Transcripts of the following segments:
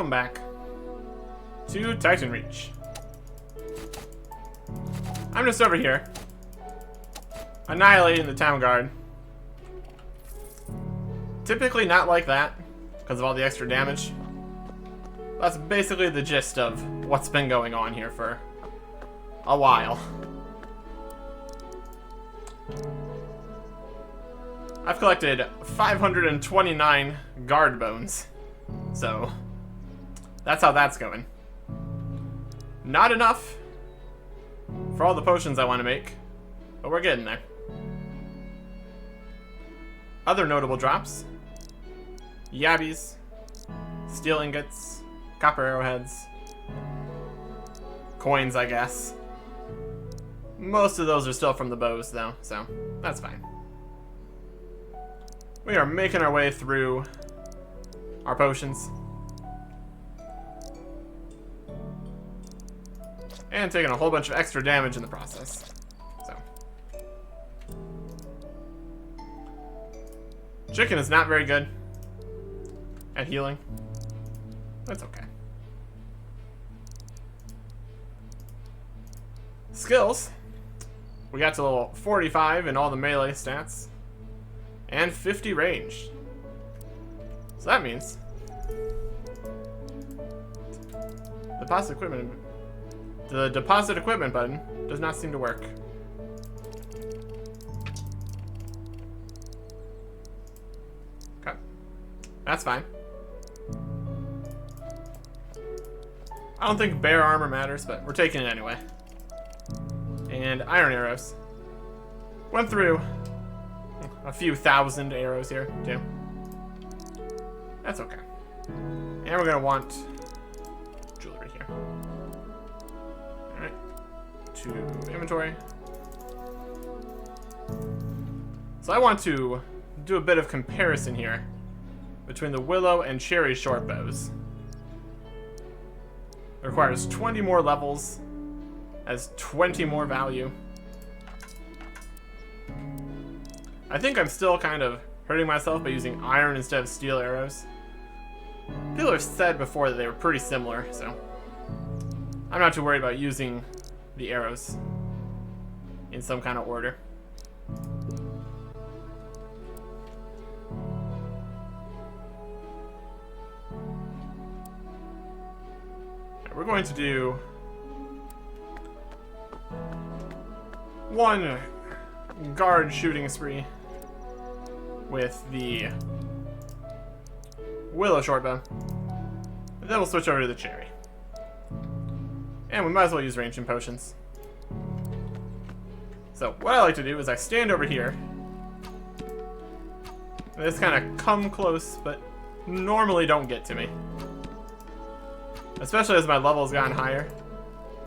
welcome back to TitanReach. I'm just over here, annihilating the town guard. Typically not like that, because of all the extra damage. That's basically the gist of what's been going on here for a while. I've collected 529 guard bones, so that's how that's going. Not enough for all the potions I want to make, but we're getting there. Other notable drops: yabbies, steel ingots, copper arrowheads, coins, I guess. Most of those are still from the bows, though, so that's fine. We are making our way through our potions. And taking a whole bunch of extra damage in the process. So. Chicken is not very good at healing. That's okay. Skills. We got to level 45 in all the melee stats. And 50 range. So that means the deposit equipment button does not seem to work. Okay. That's fine. I don't think bear armor matters, but we're taking it anyway. And iron arrows. Went through a few thousand arrows here, too. That's okay. And we're gonna want jewelry here. Alright. To inventory. So I want to do a bit of comparison here between the willow and cherry short bows. It requires 20 more levels, has 20 more value. I think I'm still kind of hurting myself by using iron instead of steel arrows. People have said before that they were pretty similar, so I'm not too worried about using the arrows in some kind of order. Right, we're going to do one guard shooting spree with the willow shortbow. And then we'll switch over to the cherry. And we might as well use ranging potions. So what I like to do is I stand over here. And just kind of come close, but normally don't get to me. Especially as my level's gotten higher.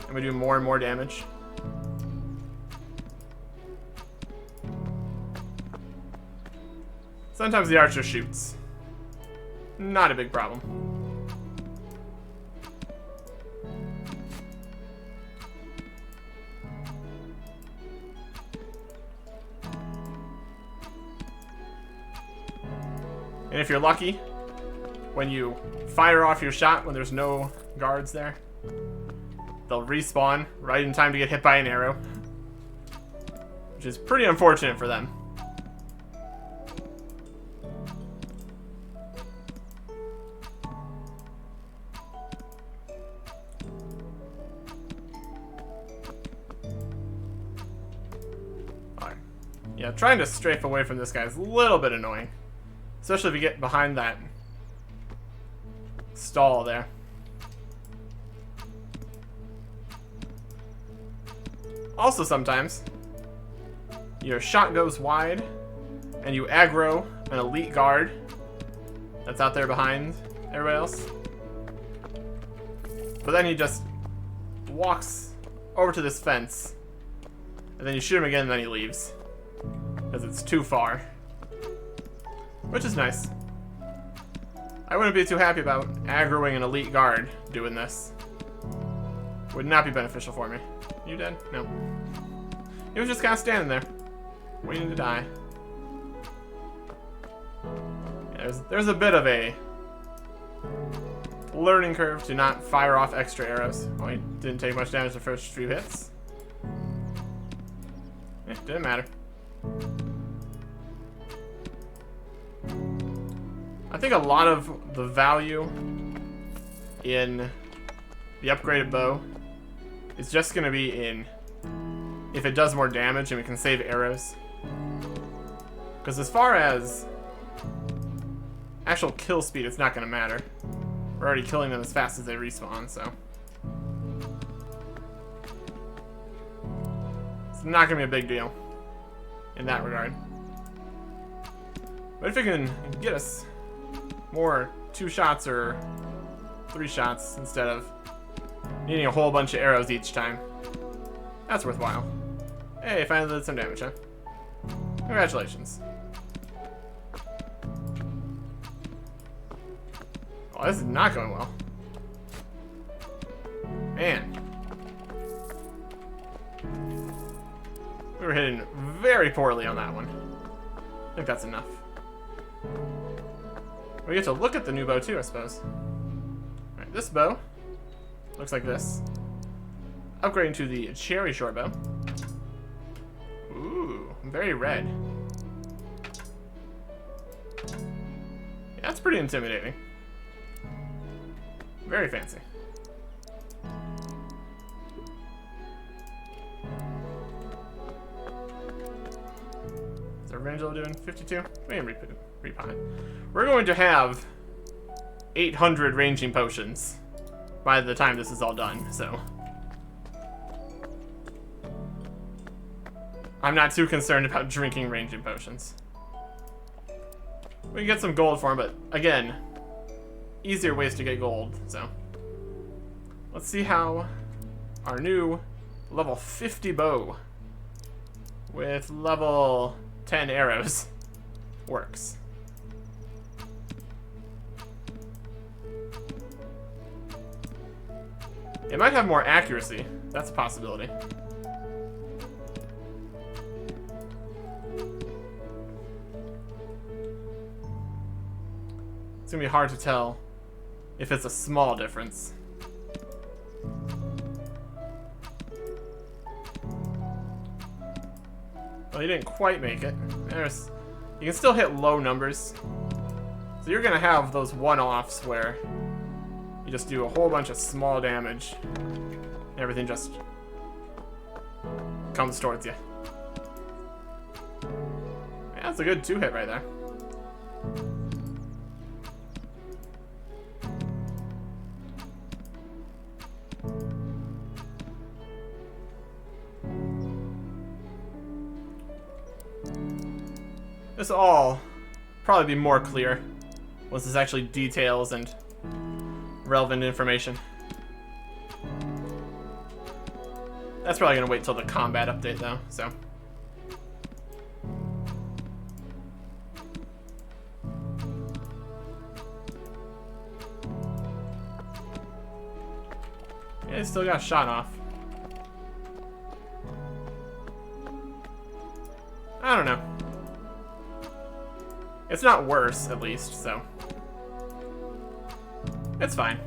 And we do more and more damage. Sometimes the archer shoots. Not a big problem. And if you're lucky, when you fire off your shot when there's no guards there, they'll respawn right in time to get hit by an arrow. Which is pretty unfortunate for them. Yeah, trying to strafe away from this guy is a little bit annoying. Especially if you get behind that stall there. Also sometimes, your shot goes wide, and you aggro an elite guard that's out there behind everybody else. But then he just walks over to this fence, and then you shoot him again and then he leaves. Because it's too far. Which is nice. I wouldn't be too happy about aggroing an elite guard doing this. Would not be beneficial for me. You dead? No. He was just kind of standing there, waiting to die. Yeah, there's a bit of a learning curve to not fire off extra arrows. Well, he didn't take much damage the first few hits. Didn't matter. I think a lot of the value in the upgraded bow is just going to be in if it does more damage and we can save arrows. Because as far as actual kill speed, it's not going to matter. We're already killing them as fast as they respawn, so it's not going to be a big deal in that regard. But if it can get us more 2 shots or 3 shots instead of needing a whole bunch of arrows each time, that's worthwhile. Hey, finally did some damage, huh? Congratulations. Oh, this is not going well. Man. We were hitting very poorly on that one. I think that's enough. We get to look at the new bow too, I suppose. Alright, this bow looks like this. Upgrading to the cherry short bow. Ooh, very red. Yeah, that's pretty intimidating. Very fancy. Is our range level doing 52? We can repot. We're going to have 800 ranging potions by the time this is all done, so I'm not too concerned about drinking ranging potions. We can get some gold for them, but again, easier ways to get gold, so let's see how our new level 50 bow with level 10 arrows works. It might have more accuracy. That's a possibility. It's gonna be hard to tell if it's a small difference. Well, you didn't quite make it. You can still hit low numbers. So you're gonna have those one-offs where you just do a whole bunch of small damage. And everything just comes towards you. Yeah, that's a good 2-hit right there. This will all probably be more clear once this actually details and relevant information. That's probably gonna wait till the combat update though, so. Yeah, he still got shot off. I don't know. It's not worse, at least, so it's fine.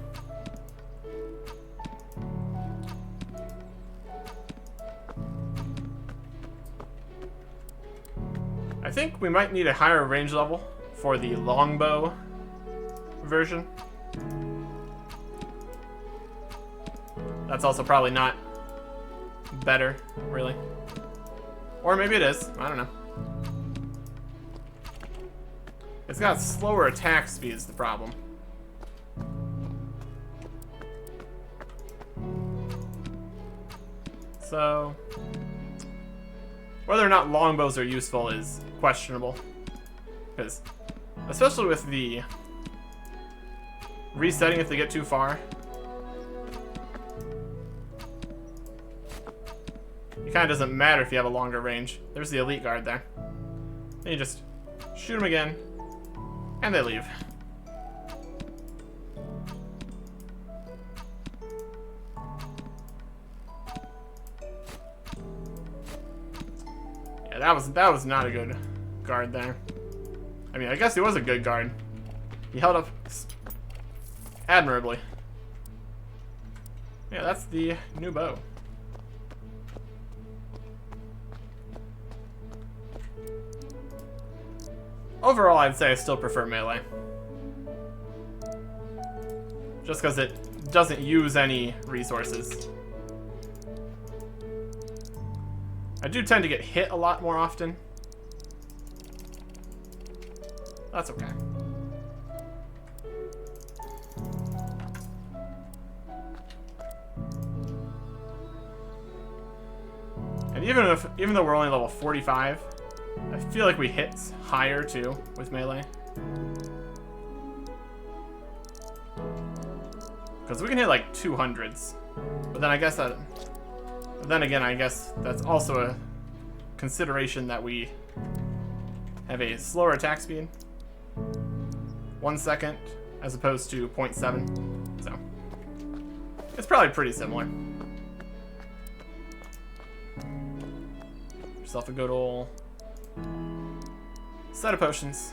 I think we might need a higher range level for the longbow version. That's also probably not better, really. Or maybe it is. I don't know. It's got slower attack speed is the problem. So, whether or not longbows are useful is questionable. Because, especially with the resetting if they get too far, it kind of doesn't matter if you have a longer range. There's the elite guard there. Then you just shoot them again, and they leave. Yeah, that was not a good guard there. I mean, I guess he was a good guard. He held up admirably. Yeah, that's the new bow. Overall, I'd say I still prefer melee. Just because it doesn't use any resources. I do tend to get hit a lot more often. That's okay. And even though we're only level 45, I feel like we hit higher too with melee. Because we can hit like 200s. But then I guess that... But then again, I guess that's also a consideration that we have a slower attack speed. 1 second as opposed to 0.7. So it's probably pretty similar. Yourself a good ol' set of potions.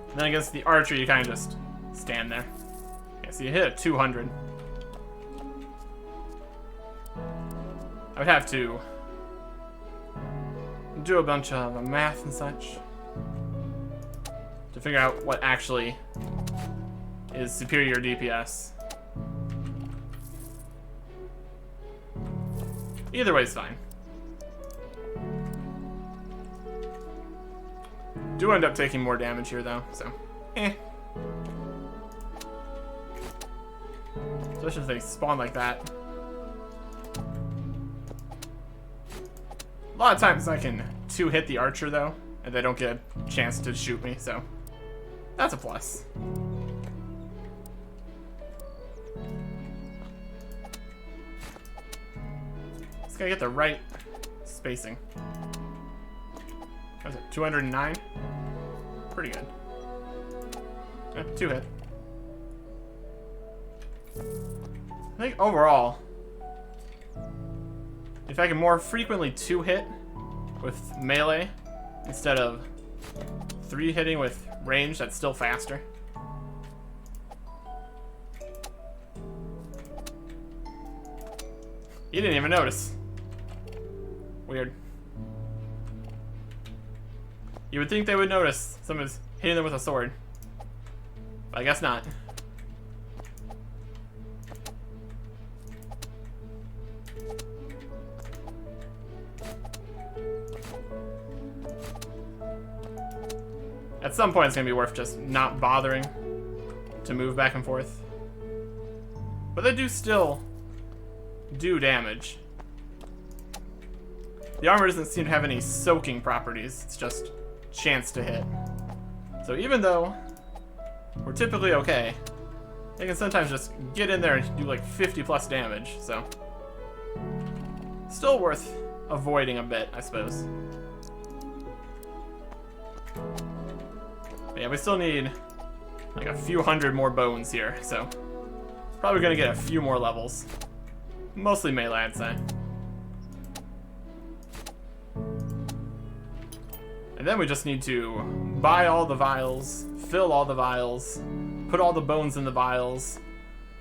And then against the archer, you kind of just stand there. Yeah, so you hit a 200. I would have to do a bunch of math and such to figure out what actually is superior DPS. Either way is fine. Do end up taking more damage here though, so especially if they spawn like that. A lot of times I can 2-hit the archer though, and they don't get a chance to shoot me, so that's a plus. Just gotta get the right spacing. What was it, 209? Pretty good. 2-hit. I think overall, if I can more frequently 2-hit with melee instead of 3-hitting with range, that's still faster. You didn't even notice. Weird. You would think they would notice someone's hitting them with a sword. But I guess not. At some point it's going to be worth just not bothering to move back and forth. But they do still do damage. The armor doesn't seem to have any soaking properties, it's just chance to hit. So even though we're typically okay, they can sometimes just get in there and do like 50 plus damage, so still worth avoiding a bit, I suppose. But yeah, we still need like a few hundred more bones here, so probably gonna get a few more levels. Mostly melee, I'd say. And then we just need to buy all the vials, fill all the vials, put all the bones in the vials,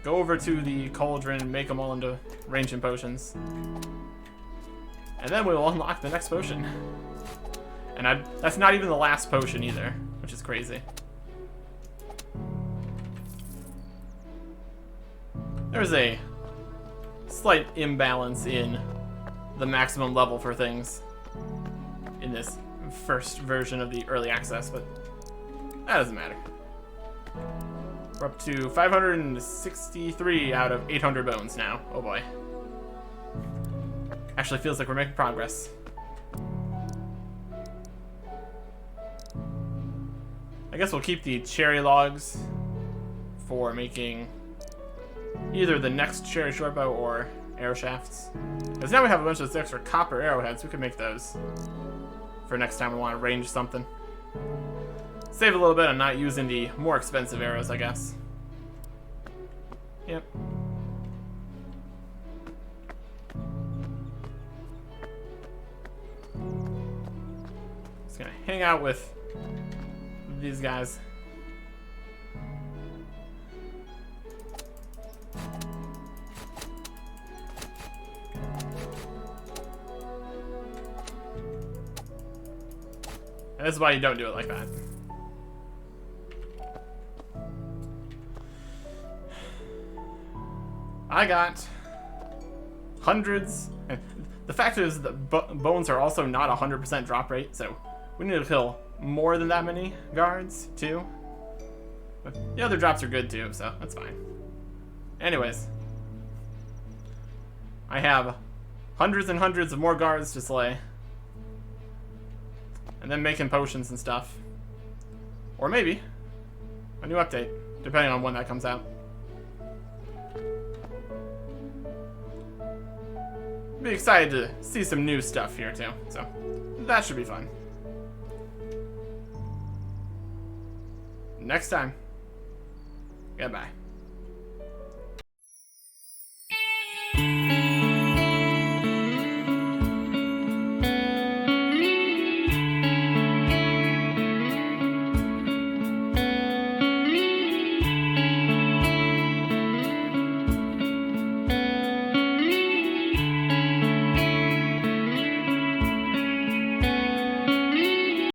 go over to the cauldron and make them all into ranging potions. And then we will unlock the next potion. And that's not even the last potion either, which is crazy. There's a slight imbalance in the maximum level for things in this first version of the early access, but that doesn't matter. We're up to 563 out of 800 bones now. Oh boy. Actually feels like we're making progress. I guess we'll keep the cherry logs for making either the next cherry shortbow or arrow shafts. Because now we have a bunch of those extra copper arrowheads, we can make those for next time we want to range something. Save a little bit on not using the more expensive arrows, I guess. Yep. Just gonna hang out with these guys. And this is why you don't do it like that. I got hundreds. And the fact is that bones are also not 100% drop rate, so we need to kill more than that many guards, too. But the other drops are good, too, so that's fine. Anyways. I have hundreds and hundreds of more guards to slay. And then making potions and stuff. Or maybe a new update, depending on when that comes out. Be excited to see some new stuff here too, so that should be fun. Next time. Goodbye.